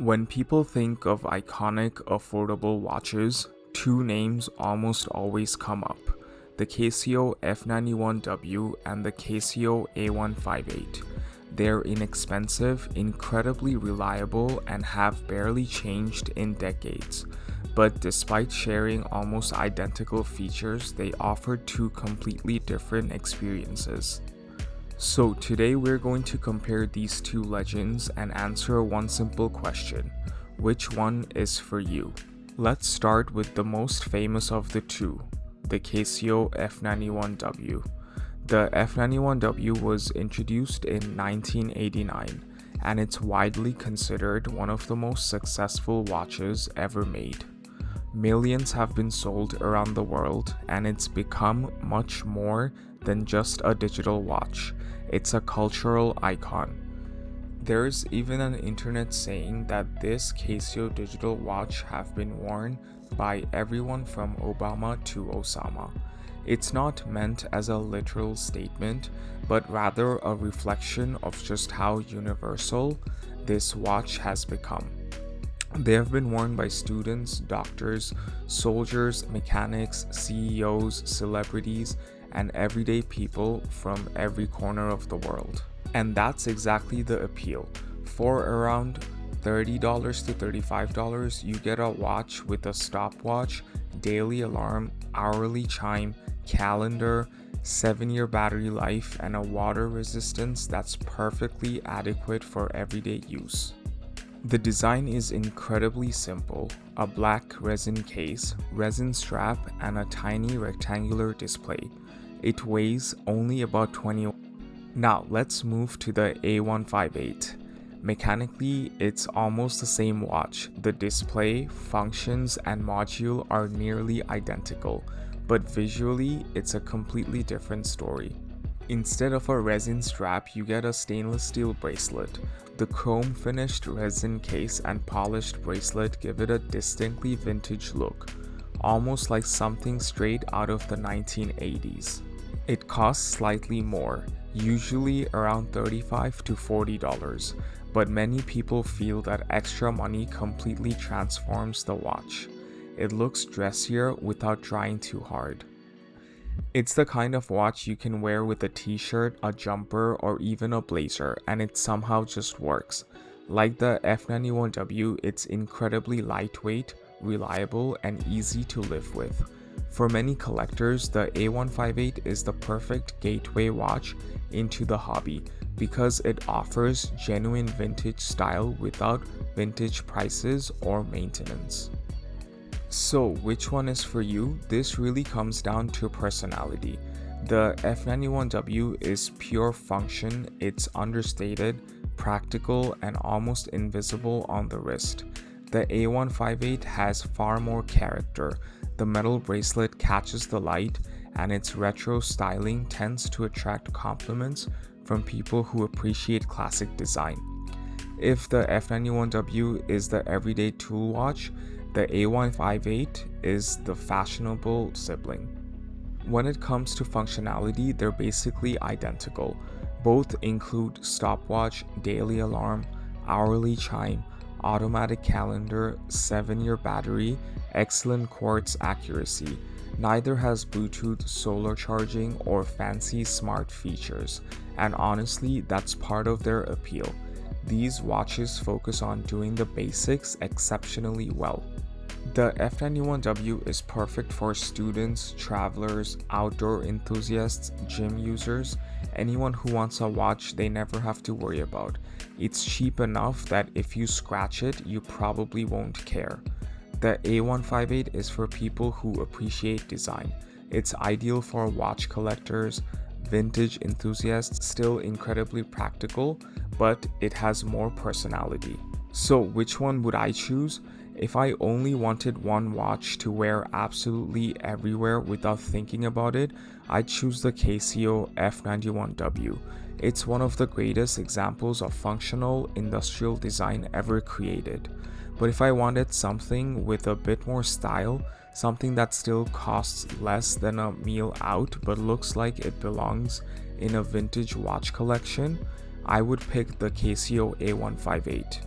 When people think of iconic, affordable watches, two names almost always come up: the Casio F91W and the Casio A158. They're inexpensive, incredibly reliable, and have barely changed in decades. But despite sharing almost identical features, they offer two completely different experiences. So today we're going to compare these two legends and answer one simple question: which one is for you? Let's start with the most famous of the two, the Casio F91W. The F91W was introduced in 1989, and it's widely considered one of the most successful watches ever made. Millions have been sold around the world, and it's become much more than just a digital watch. It's a cultural icon. There's even an internet saying that this Casio digital watch have been worn by everyone from Obama to Osama. It's not meant as a literal statement, but rather a reflection of just how universal this watch has become. They have been worn by students, doctors, soldiers, mechanics, CEOs, celebrities, and everyday people from every corner of the world. And that's exactly the appeal. For around $30 to $35, you get a watch with a stopwatch, daily alarm, hourly chime, calendar, 7-year battery life, and a water resistance that's perfectly adequate for everyday use. The design is incredibly simple: a black resin case, resin strap, and a tiny rectangular display. It weighs only about 20. Now let's move to the A158. Mechanically, it's almost the same watch. The display, functions, and module are nearly identical, but visually, it's a completely different story. Instead of a resin strap, you get a stainless steel bracelet. The chrome finished resin case and polished bracelet give it a distinctly vintage look, almost like something straight out of the 1980s. It costs slightly more, usually around $35 to $40, but many people feel that extra money completely transforms the watch. It looks dressier without trying too hard. It's the kind of watch you can wear with a t-shirt, a jumper, or even a blazer, and it somehow just works. Like the F91W, it's incredibly lightweight, reliable, and easy to live with. For many collectors, the A158 is the perfect gateway watch into the hobby because it offers genuine vintage style without vintage prices or maintenance. So, which one is for you? This really comes down to personality. The F91W is pure function, it's understated, practical, and almost invisible on the wrist. The A158 has far more character. The metal bracelet catches the light, and its retro styling tends to attract compliments from people who appreciate classic design. If the F91W is the everyday tool watch, the A158 is the fashionable sibling. When it comes to functionality, they're basically identical. Both include stopwatch, daily alarm, hourly chime, automatic calendar, 7-year battery, excellent quartz accuracy. Neither has Bluetooth, solar charging, or fancy smart features, and honestly, that's part of their appeal. These watches focus on doing the basics exceptionally well. The F91W is perfect for students, travelers, outdoor enthusiasts, gym users, anyone who wants a watch they never have to worry about. It's cheap enough that if you scratch it, you probably won't care. The A158 is for people who appreciate design. It's ideal for watch collectors, vintage enthusiasts, still incredibly practical, but it has more personality. So which one would I choose? If I only wanted one watch to wear absolutely everywhere without thinking about it, I'd choose the Casio F91W. It's one of the greatest examples of functional industrial design ever created. But if I wanted something with a bit more style, something that still costs less than a meal out but looks like it belongs in a vintage watch collection, I would pick the Casio A158.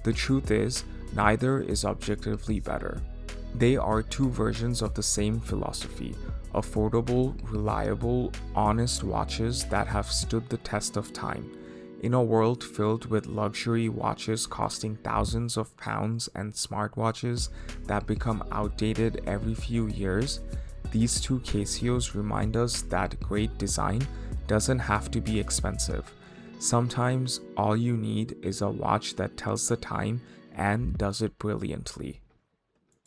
The truth is, neither is objectively better. They are two versions of the same philosophy: affordable, reliable, honest watches that have stood the test of time. In a world filled with luxury watches costing thousands of pounds and smartwatches that become outdated every few years, these two Casios remind us that great design doesn't have to be expensive. Sometimes all you need is a watch that tells the time and does it brilliantly.